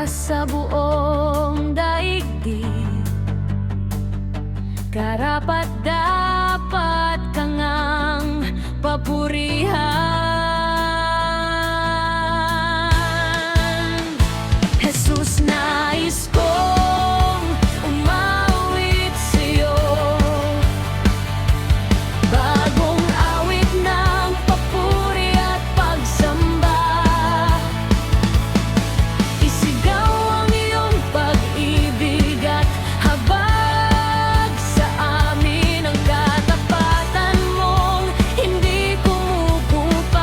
ka sa buong daigdig, karapat dapat ka ngang papurihan. Jesus, nais kong umawit sa'yo, bagong awit ng papuri at pagsamba. Isigaw ang iyong pag-ibig at habag sa amin, ang katapatan mong hindi kumukupas.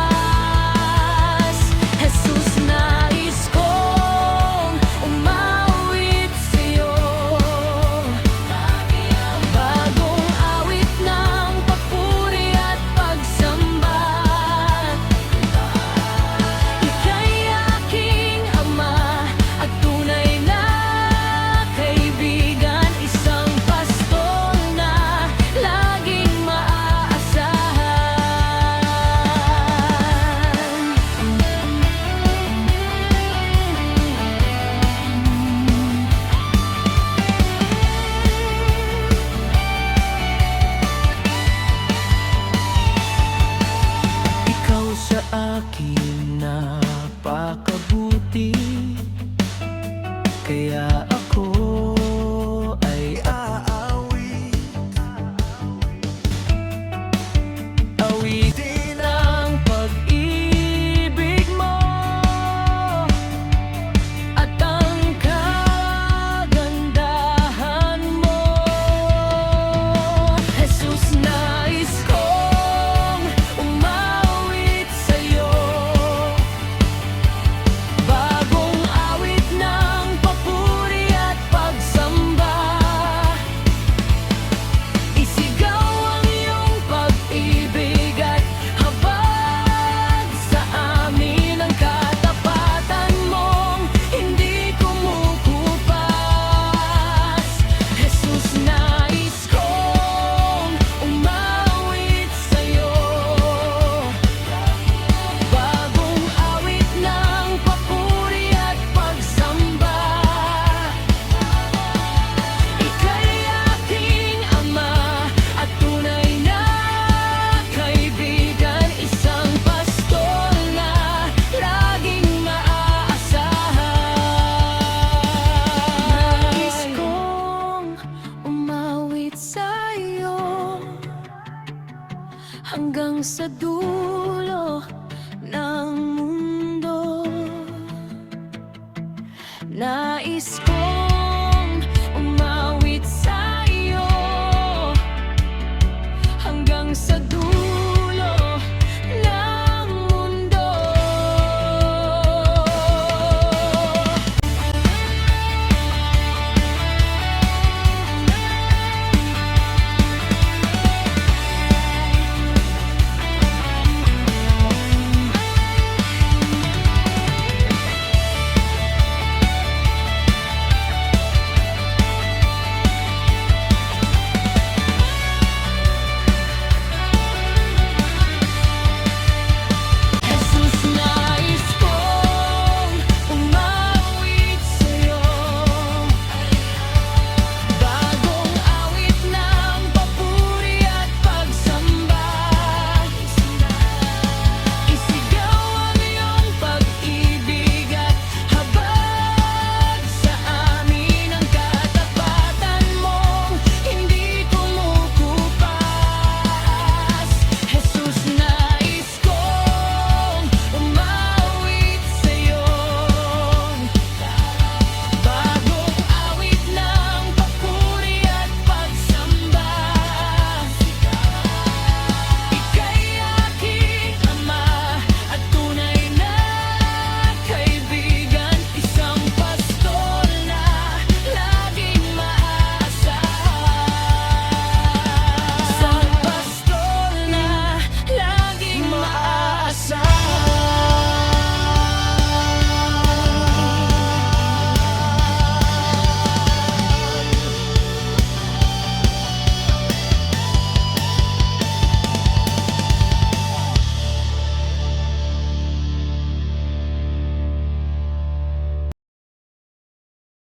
Jesus, nais kong umawit sa'yo, bagong awit ng papuri at pagsamba. Ika'y aking Ama at tunay na kaibigan, isang pastol na laging maaasahan. Ikaw sa akin napakabuti, kaya ako ay awitin ang pag-ibig mo at ang kagandahan mo. Jesus, nais kong umawit sa'yo, bagong awit ng papuri at pagsamba. Isigaw ang iyong pag-ibig at habag sa amin, ang katapatan mong hindi kumukupas. Jesus, nais kong umawit sa'yo, bagong awit ng papuri at pagsamba. Ika'y aking Ama at tunay na kaibigan, isang pastol na laging maaasahan. Nais kong umawit sa'yo hanggang sa dulo ng mundo. Nais kong